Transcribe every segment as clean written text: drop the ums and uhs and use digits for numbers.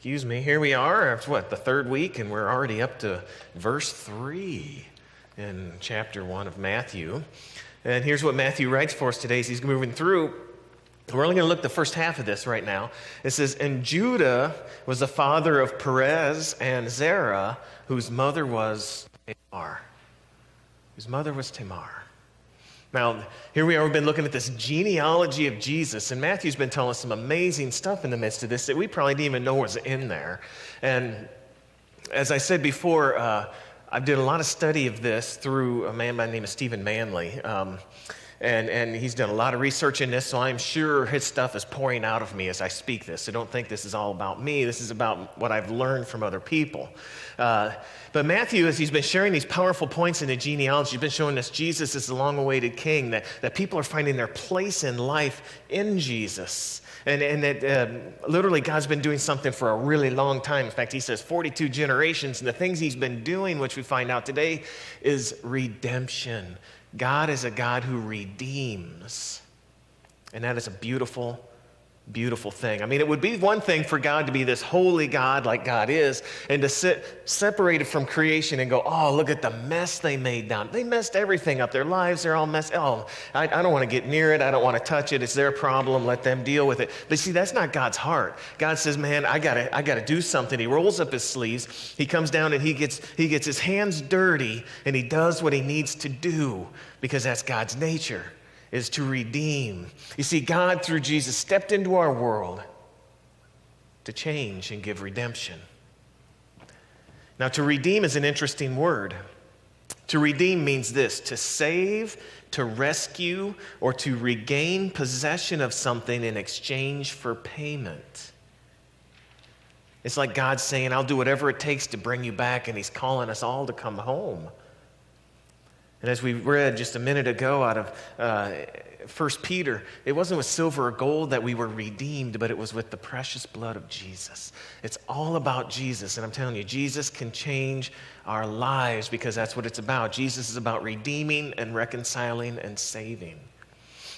Excuse me, here we are, it's the third week, and we're already up to verse 3 in chapter 1 of Matthew. And here's what Matthew writes for us today as he's moving through. We're only going to look at the first half of this right now. It says, and Judah was the father of Perez and Zerah, whose mother was Tamar. Now, here we are, we've been looking at this genealogy of Jesus, and Matthew's been telling us some amazing stuff in the midst of this that we probably didn't even know was in there. And as I said before, I did a lot of study of this through a man by the name of Stephen Manley. And he's done a lot of research in this, so I'm sure his stuff is pouring out of me as I speak this. So don't think this is all about me. This is about what I've learned from other people. But Matthew, as he's been sharing these powerful points in the genealogy, he's been showing us Jesus is the long-awaited king, that people are finding their place in life in Jesus. And that literally God's been doing something for a really long time. In fact, he says 42 generations. And the things he's been doing, which we find out today, is redemption. God is a God who redeems. And that is a beautiful, beautiful thing. I mean, it would be one thing for God to be this holy God like God is, and to sit separated from creation and go, oh, look at the mess they made down. They messed everything up. Their lives, they're all messed. Oh, I don't want to get near it. I don't want to touch it. It's their problem. Let them deal with it. But see, that's not God's heart. God says, man, I gotta do something. He rolls up his sleeves. He comes down and he gets his hands dirty, and he does what he needs to do, because that's God's nature, is to redeem. You see, God, through Jesus, stepped into our world to change and give redemption. Now, to redeem is an interesting word. To redeem means this: to save, to rescue, or to regain possession of something in exchange for payment. It's like God saying, I'll do whatever it takes to bring you back, and he's calling us all to come home. And as we read just a minute ago out of 1 Peter, it wasn't with silver or gold that we were redeemed, but it was with the precious blood of Jesus. It's all about Jesus. And I'm telling you, Jesus can change our lives, because that's what it's about. Jesus is about redeeming and reconciling and saving.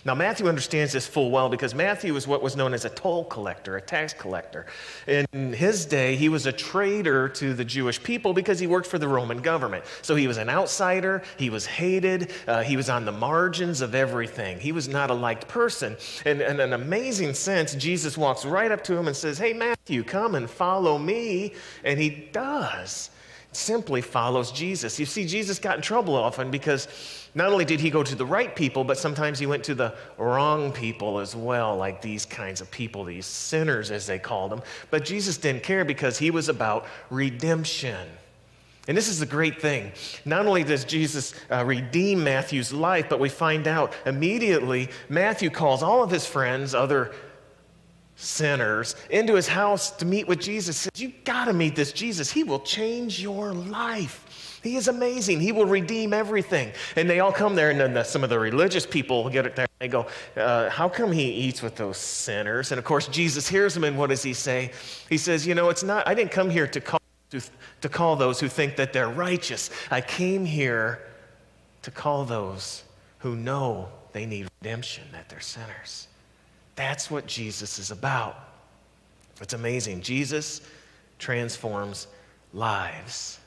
Now, Matthew understands this full well, because Matthew is what was known as a toll collector, a tax collector. In his day, he was a traitor to the Jewish people because he worked for the Roman government. So he was an outsider, he was hated, he was on the margins of everything. He was not a liked person. And in an amazing sense, Jesus walks right up to him and says, hey, Matthew, come and follow me. And he does. Simply follows Jesus. You see, Jesus got in trouble often because not only did he go to the right people, but sometimes he went to the wrong people as well, like these kinds of people, these sinners as they called them. But Jesus didn't care, because he was about redemption. And this is the great thing. Not only does Jesus redeem Matthew's life, but we find out immediately Matthew calls all of his friends, other sinners, into his house to meet with Jesus. He says, you got to meet this Jesus. He will change your life. He is amazing. He will redeem everything. And they all come there, and then some of the religious people get it there. They go, how come he eats with those sinners? And of course, Jesus hears them, and what does he say? He says, I didn't come here to call those who think that they're righteous. I came here to call those who know they need redemption, that they're sinners. That's what Jesus is about. It's amazing. Jesus transforms lives.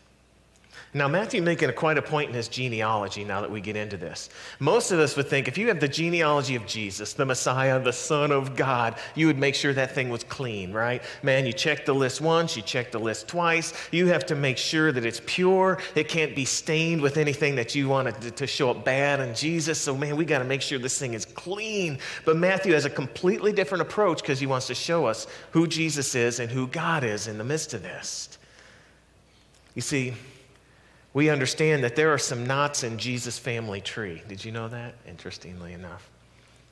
Now, Matthew making quite a point in his genealogy now that we get into this. Most of us would think if you have the genealogy of Jesus, the Messiah, the Son of God, you would make sure that thing was clean, right? Man, you check the list once, you check the list twice. You have to make sure that it's pure. It can't be stained with anything that you want to show up bad in Jesus. So, man, we got to make sure this thing is clean. But Matthew has a completely different approach, because he wants to show us who Jesus is and who God is in the midst of this. You see, we understand that there are some knots in Jesus' family tree. Did you know that? Interestingly enough.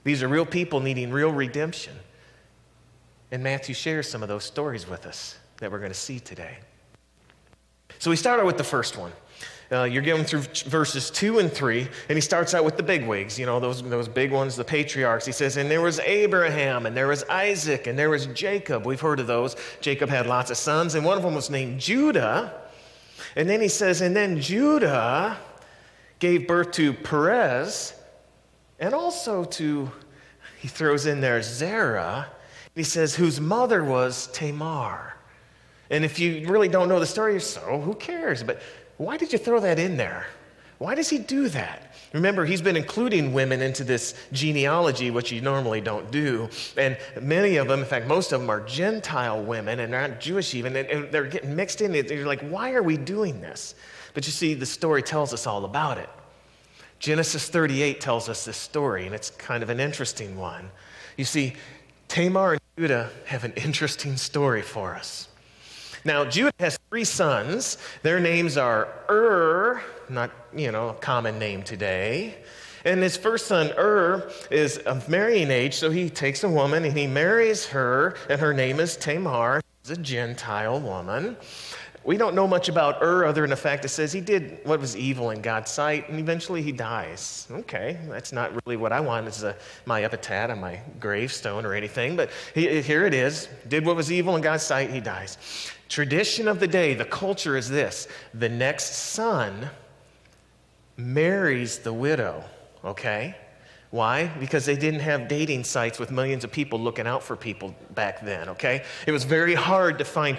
These are real people needing real redemption. And Matthew shares some of those stories with us that we're going to see today. So we start out with the first one. You're going through verses 2 and 3, and he starts out with the bigwigs, those big ones, the patriarchs. He says, and there was Abraham, and there was Isaac, and there was Jacob. We've heard of those. Jacob had lots of sons, and one of them was named Judah. And then he says, and then Judah gave birth to Perez, and also to, he throws in there, Zerah. He says, whose mother was Tamar. And if you really don't know the story, so who cares? But why did you throw that in there? Why does he do that? Remember, he's been including women into this genealogy, which you normally don't do. And many of them, in fact, most of them are Gentile women and they're not Jewish even, and they're getting mixed in. You're like, why are we doing this? But you see, the story tells us all about it. Genesis 38 tells us this story, and it's kind of an interesting one. You see, Tamar and Judah have an interesting story for us. Now, Judah has 3 sons. Their names are not, a common name today. And his first son, is of marrying age, so he takes a woman and he marries her, and her name is Tamar. She's a Gentile woman. We don't know much about other than the fact it says he did what was evil in God's sight, and eventually he dies. Okay, that's not really what I want as my epitaph on my gravestone or anything, but here it is. Did what was evil in God's sight, he dies. Tradition of the day, the culture is this. The next son marries the widow, okay? Why? Because they didn't have dating sites with millions of people looking out for people back then, okay? It was very hard to find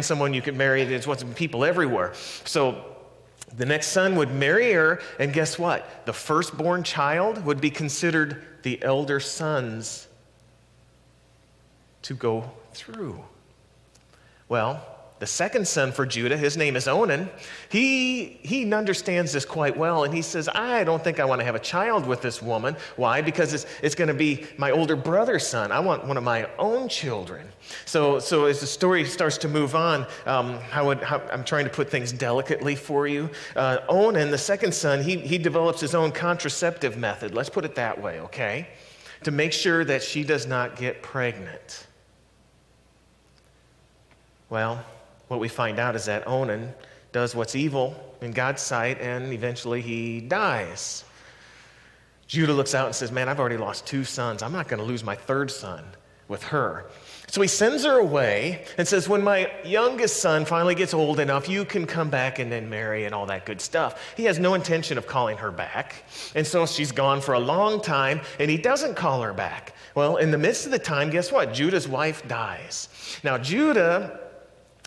someone you could marry. There wasn't people everywhere. So the next son would marry her, and guess what? The firstborn child would be considered the elder son's to go through. Well, the second son for Judah, his name is Onan. He understands this quite well, and he says, I don't think I want to have a child with this woman. Why? Because it's going to be my older brother's son. I want one of my own children. So as the story starts to move on, I'm trying to put things delicately for you. Onan, the second son, he develops his own contraceptive method. Let's put it that way, okay? To make sure that she does not get pregnant. Well, what we find out is that Onan does what's evil in God's sight, and eventually he dies. Judah looks out and says, man, I've already lost 2 sons. I'm not going to lose my 3rd son with her. So he sends her away and says, when my youngest son finally gets old enough, you can come back and then marry and all that good stuff. He has no intention of calling her back. And so she's gone for a long time, and he doesn't call her back. Well, in the midst of the time, guess what? Judah's wife dies. Now, Judah,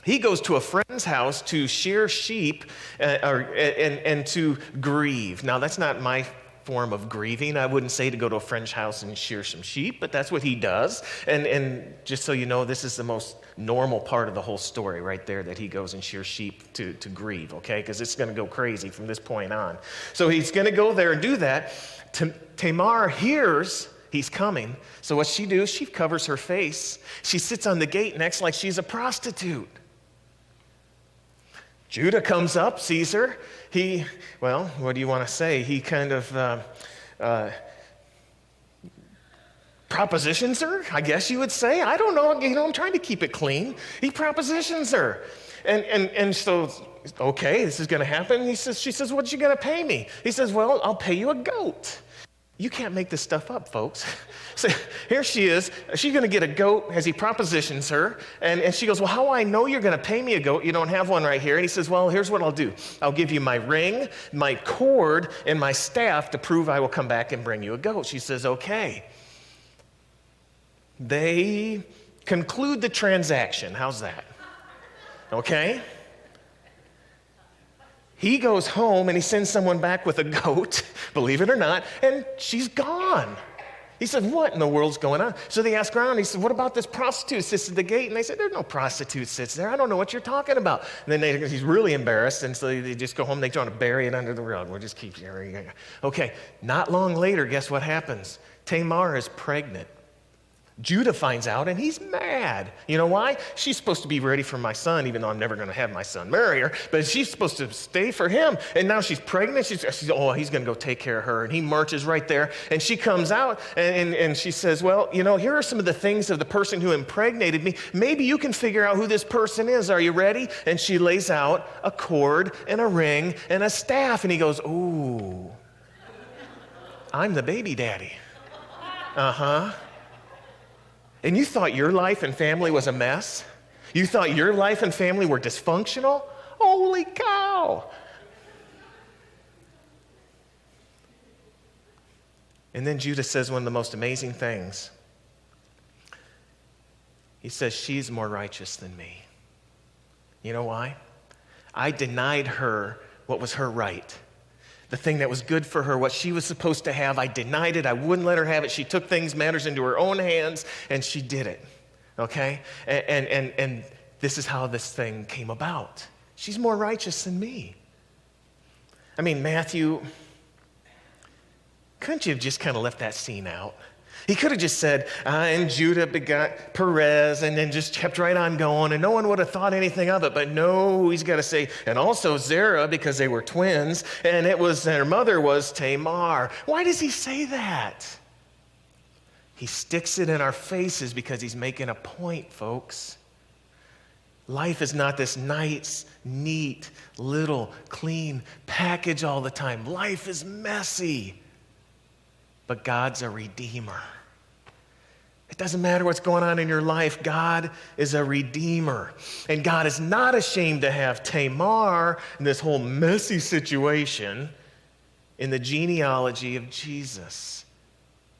he goes to a friend's house to shear sheep and to grieve. Now, that's not my form of grieving. I wouldn't say to go to a friend's house and shear some sheep, but that's what he does. And just so you know, this is the most normal part of the whole story right there, that he goes and shears sheep to grieve, okay? Because it's going to go crazy from this point on. So he's going to go there and do that. Tamar hears he's coming. So what she does, she covers her face. She sits on the gate and acts like she's a prostitute. Judah comes up, sees her. What do you want to say? He kind of propositions her, I guess you would say. I don't know. I'm trying to keep it clean. He propositions her. And so, okay, this is going to happen. She says, what you going to pay me? He says, well, I'll pay you a goat. You can't make this stuff up, folks. So here she is. She's going to get a goat as he propositions her. And she goes, well, how do I know you're going to pay me a goat? You don't have one right here. And he says, well, here's what I'll do. I'll give you my ring, my cord, and my staff to prove I will come back and bring you a goat. She says, okay. They conclude the transaction. How's that? Okay. He goes home and he sends someone back with a goat, believe it or not, and she's gone. He said, what in the world's going on? So they ask around. He said, what about this prostitute sits at the gate? And they said, there's no prostitute sits there. I don't know what you're talking about. And then he's really embarrassed, and so they just go home. They try to bury it under the rug. We'll just keep hearing it. Okay, not long later, guess what happens? Tamar is pregnant. Judah finds out, and he's mad. You know why? She's supposed to be ready for my son, even though I'm never going to have my son marry her, but she's supposed to stay for him. And now she's pregnant. She's he's going to go take care of her. And he marches right there, and she comes out, and she says, well, here are some of the things of the person who impregnated me. Maybe you can figure out who this person is. Are you ready? And she lays out a cord and a ring and a staff, and he goes, ooh, I'm the baby daddy. Uh-huh. And you thought your life and family was a mess? You thought your life and family were dysfunctional? Holy cow! And then Judah says one of the most amazing things. He says, she's more righteous than me. You know why? I denied her what was her right. The thing that was good for her, what she was supposed to have, I denied it. I wouldn't let her have it. She took matters into her own hands, and she did it, okay? And this is how this thing came about. She's more righteous than me. I mean, Matthew, couldn't you have just kind of left that scene out? He could have just said, and Judah begot Perez, and then just kept right on going, and no one would have thought anything of it. But no, he's got to say, and also Zerah, because they were twins, and their mother was Tamar. Why does he say that? He sticks it in our faces because he's making a point, folks. Life is not this nice, neat, little, clean package all the time. Life is messy. But God's a redeemer. It doesn't matter what's going on in your life. God is a redeemer. And God is not ashamed to have Tamar in this whole messy situation in the genealogy of Jesus.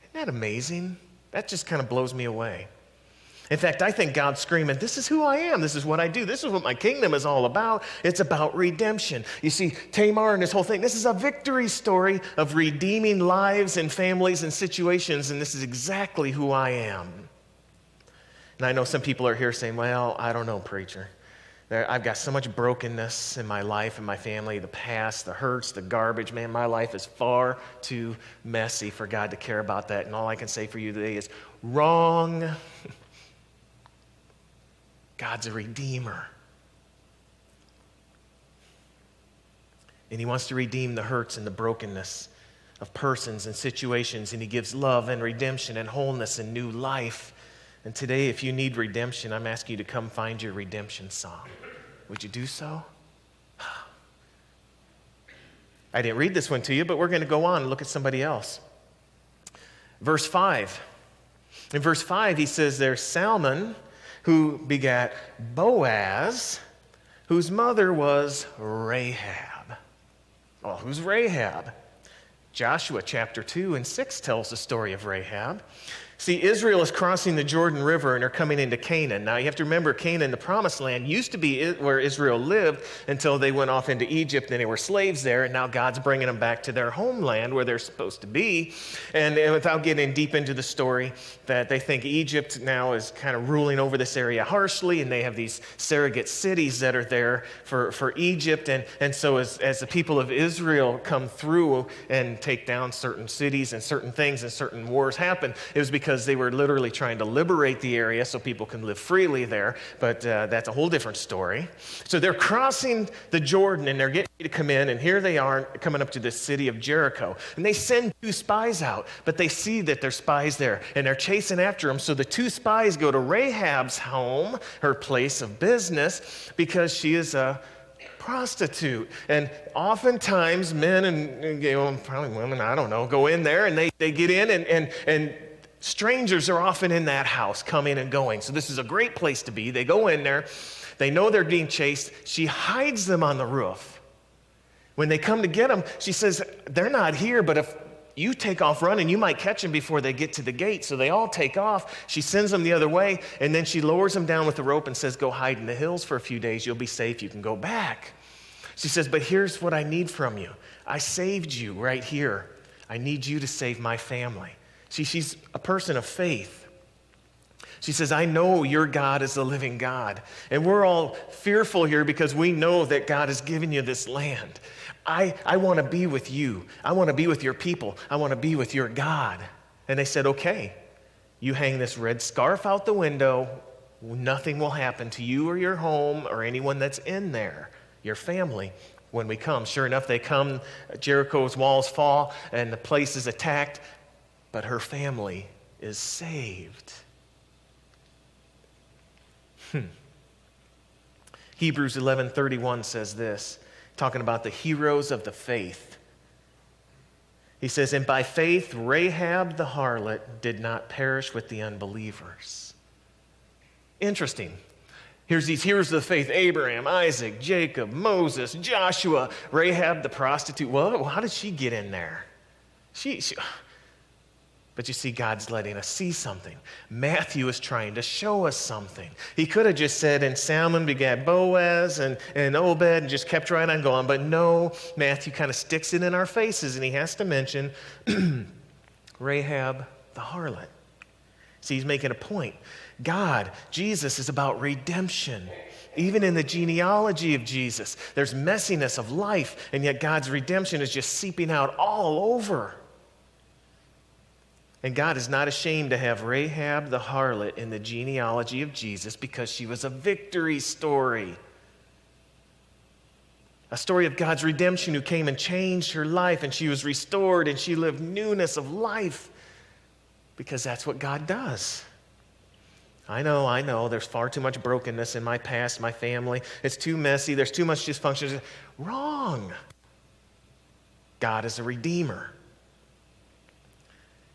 Isn't that amazing? That just kind of blows me away. In fact, I think God's screaming, this is who I am. This is what I do. This is what my kingdom is all about. It's about redemption. You see, Tamar and this whole thing, this is a victory story of redeeming lives and families and situations, and this is exactly who I am. And I know some people are here saying, well, I don't know, preacher. I've got so much brokenness in my life and my family, the past, the hurts, the garbage. Man, my life is far too messy for God to care about that. And all I can say for you today is wrong. God's a redeemer. And he wants to redeem the hurts and the brokenness of persons and situations, and he gives love and redemption and wholeness and new life. And today, if you need redemption, I'm asking you to come find your redemption song. Would you do so? I didn't read this one to you, but we're going to go on and look at somebody else. Verse 5. In verse 5, he says there's Salmon, who begat Boaz, whose mother was Rahab. Well, who's Rahab? Joshua chapter 2 and 6 tells the story of Rahab. See, Israel is crossing the Jordan River and are coming into Canaan. Now, you have to remember, Canaan, the promised land, used to be where Israel lived until they went off into Egypt and they were slaves there, and now God's bringing them back to their homeland where they're supposed to be. And without getting deep into the story, that they think Egypt now is kind of ruling over this area harshly, and they have these surrogate cities that are there for Egypt. And so as the people of Israel come through and take down certain cities and certain things and certain wars happen, it was because they were literally trying to liberate the area so people can live freely there, but that's a whole different story. So they're crossing the Jordan, and they're getting ready to come in, and here they are coming up to the city of Jericho. And they send 2 spies out, but they see that there's spies there, and they're chasing after them. So the 2 spies go to Rahab's home, her place of business, because she is a prostitute. And oftentimes men and probably women, I don't know, go in there, and they get in, and strangers are often in that house coming and going. So this is a great place to be. They go in there. They know they're being chased. She hides them on the roof. When they come to get them, she says, they're not here, but if you take off running, you might catch them before they get to the gate. So they all take off. She sends them the other way, and then she lowers them down with the rope and says, go hide in the hills for a few days. You'll be safe. You can go back. She says, but here's what I need from you. I saved you right here. I need you to save my family. See, she's a person of faith. She says, I know your God is the living God. And we're all fearful here because we know that God has given you this land. I want to be with you. I want to be with your people. I want to be with your God. And they said, okay, you hang this red scarf out the window. Nothing will happen to you or your home or anyone that's in there, your family. When we come, sure enough, they come, Jericho's walls fall, and the place is attacked. But her family is saved. Hebrews 11:31 says this, talking about the heroes of the faith. He says, and by faith Rahab the harlot did not perish with the unbelievers. Interesting. Here's these heroes of the faith: Abraham, Isaac, Jacob, Moses, Joshua, Rahab the prostitute. Well, how did she get in there? But you see, God's letting us see something. Matthew is trying to show us something. He could have just said, and Salmon begat Boaz and Obed and just kept right on going. But no, Matthew kind of sticks it in our faces, and he has to mention Rahab the harlot. See, he's making a point. God, Jesus, is about redemption. Even in the genealogy of Jesus, there's messiness of life, and yet God's redemption is just seeping out all over. And God is not ashamed to have Rahab the harlot in the genealogy of Jesus because she was a victory story. A story of God's redemption who came and changed her life, and she was restored, and she lived newness of life because that's what God does. I know, there's far too much brokenness in my past, my family. It's too messy, there's too much dysfunction. Wrong. God is a redeemer.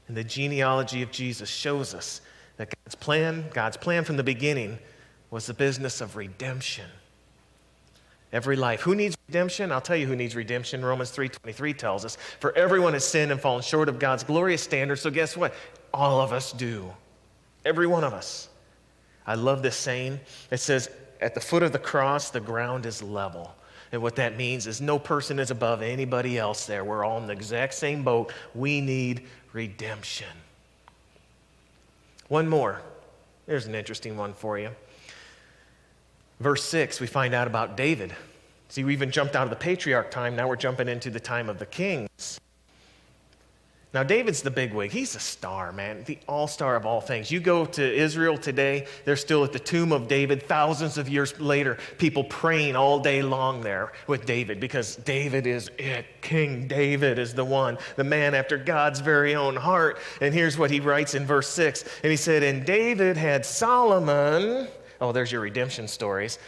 And the genealogy of Jesus shows us that God's plan from the beginning was the business of redemption. Every life. Who needs redemption? I'll tell you who needs redemption. Romans 3:23 tells us, for everyone has sinned and fallen short of God's glorious standard. So guess what? All of us do. Every one of us. I love this saying. It says, at the foot of the cross, the ground is level. And what that means is no person is above anybody else there. We're all in the exact same boat. We need redemption. One more. There's an interesting one for you. Verse 6, we find out about David. See, we even jumped out of the patriarch time. Now we're jumping into the time of the kings. Now, David's the bigwig. He's a star, man, the all-star of all things. You go to Israel today, they're still at the tomb of David. Thousands of years later, people praying all day long there with David because David is it. King David is the one, the man after God's very own heart. And here's what he writes in verse 6. And he said, and David had Solomon. Oh, there's your redemption stories.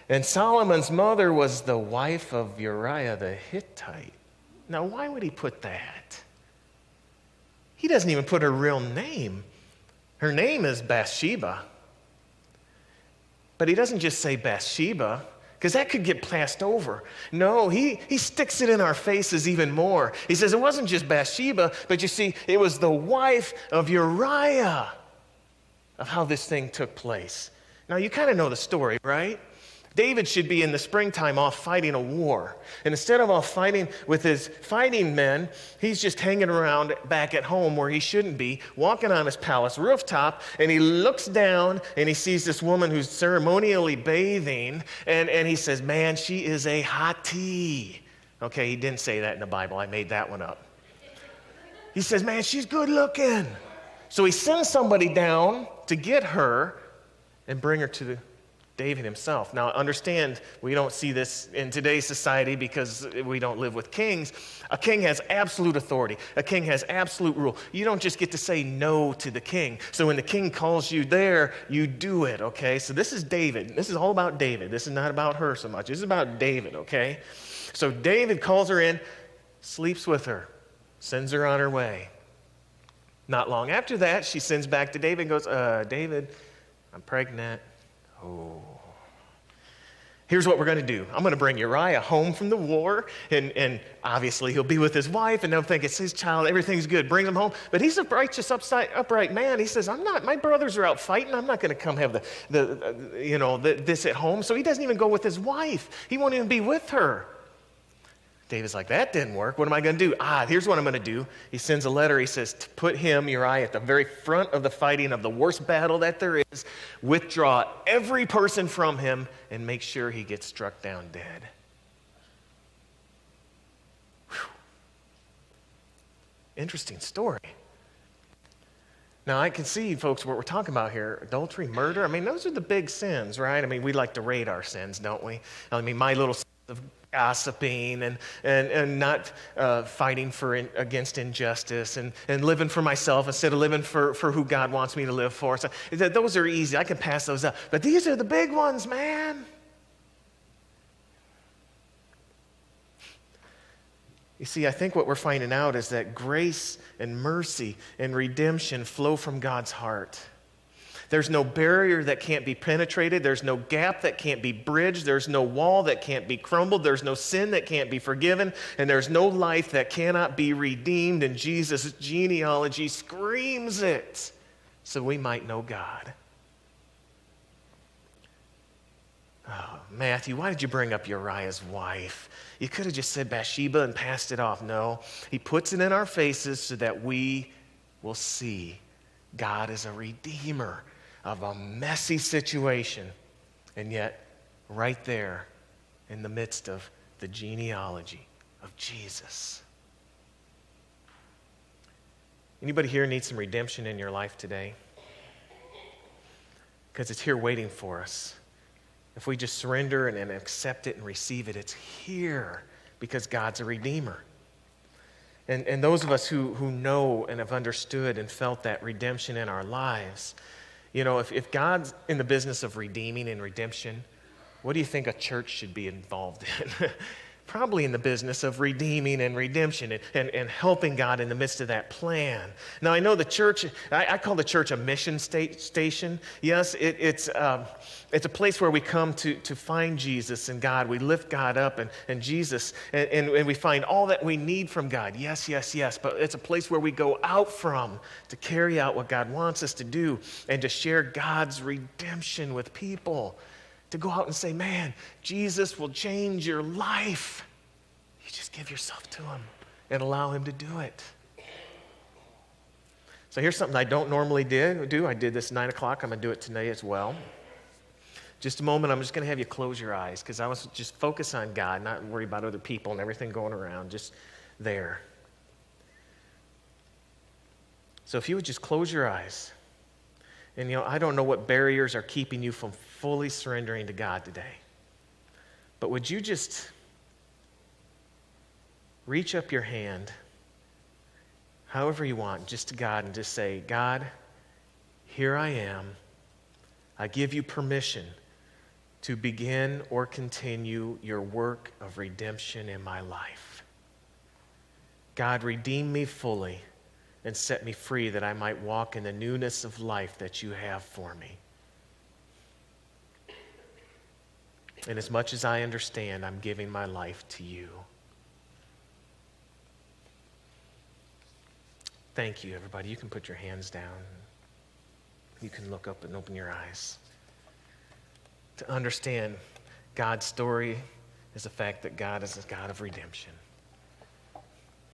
And Solomon's mother was the wife of Uriah the Hittite. Now, why would he put that? He doesn't even put her real name. Her name is Bathsheba. But he doesn't just say Bathsheba, because that could get passed over. No, he sticks it in our faces even more. He says it wasn't just Bathsheba, but you see, it was the wife of Uriah of how this thing took place. Now, you kind of know the story, right? David should be in the springtime off fighting a war. And instead of off fighting with his fighting men, he's just hanging around back at home where he shouldn't be, walking on his palace rooftop, and he looks down and he sees this woman who's ceremonially bathing, and he says, man, she is a hottie. Okay, he didn't say that in the Bible. I made that one up. He says, man, she's good looking. So he sends somebody down to get her and bring her to David himself. Now, understand, we don't see this in today's society because we don't live with kings. A king has absolute authority. A king has absolute rule. You don't just get to say no to the king. So when the king calls you there, you do it, okay? So this is David. This is all about David. This is not about her so much. This is about David, okay? So David calls her in, sleeps with her, sends her on her way. Not long after that, she sends back to David and goes, David, I'm pregnant. Oh. Here's what we're going to do. I'm going to bring Uriah home from the war, and obviously he'll be with his wife, and they'll think it's his child, everything's good. Bring him home. But he's a righteous, upright man. He says, my brothers are out fighting. I'm not going to come have this at home. So he doesn't even go with his wife. He won't even be with her. David's like, that didn't work. What am I going to do? Here's what I'm going to do. He sends a letter. He says, to put him, Uriah, at the very front of the fighting of the worst battle that there is, withdraw every person from him and make sure he gets struck down dead. Whew. Interesting story. Now, I can see, folks, what we're talking about here, adultery, murder. I mean, those are the big sins, right? I mean, we like to rate our sins, don't we? I mean, my little sins of gossiping and not fighting against injustice and living for myself instead of living for who God wants me to live for. So those are easy. I can pass those up. But these are the big ones, man. You see, I think what we're finding out is that grace and mercy and redemption flow from God's heart. There's no barrier that can't be penetrated. There's no gap that can't be bridged. There's no wall that can't be crumbled. There's no sin that can't be forgiven. And there's no life that cannot be redeemed. And Jesus' genealogy screams it so we might know God. Oh, Matthew, why did you bring up Uriah's wife? You could have just said Bathsheba and passed it off. No, he puts it in our faces so that we will see God is a redeemer of a messy situation. And yet, right there in the midst of the genealogy of Jesus. Anybody here need some redemption in your life today? Because it's here waiting for us. If we just surrender and accept it and receive it, it's here because God's a redeemer. And those of us who know and have understood and felt that redemption in our lives, you know, if God's in the business of redeeming and redemption, what do you think a church should be involved in? Probably in the business of redeeming and redemption and helping God in the midst of that plan. Now, I know the church, I call the church a mission station. Yes, it's a place where we come to find Jesus and God. We lift God up and Jesus, and we find all that we need from God. Yes, yes, yes. But it's a place where we go out from to carry out what God wants us to do and to share God's redemption with people. To go out and say, man, Jesus will change your life. You just give yourself to him and allow him to do it. So here's something I don't normally do. I did this 9 o'clock. I'm going to do it today as well. Just a moment, I'm just going to have you close your eyes because I was just focus on God, not worry about other people and everything going around, just there. So if you would just close your eyes. And, you know, I don't know what barriers are keeping you from fully surrendering to God today. But would you just reach up your hand, however you want, just to God and just say, God, here I am. I give you permission to begin or continue your work of redemption in my life. God, redeem me fully and set me free that I might walk in the newness of life that you have for me. And as much as I understand, I'm giving my life to you. Thank you, everybody. You can put your hands down. You can look up and open your eyes. To understand God's story is the fact that God is a God of redemption.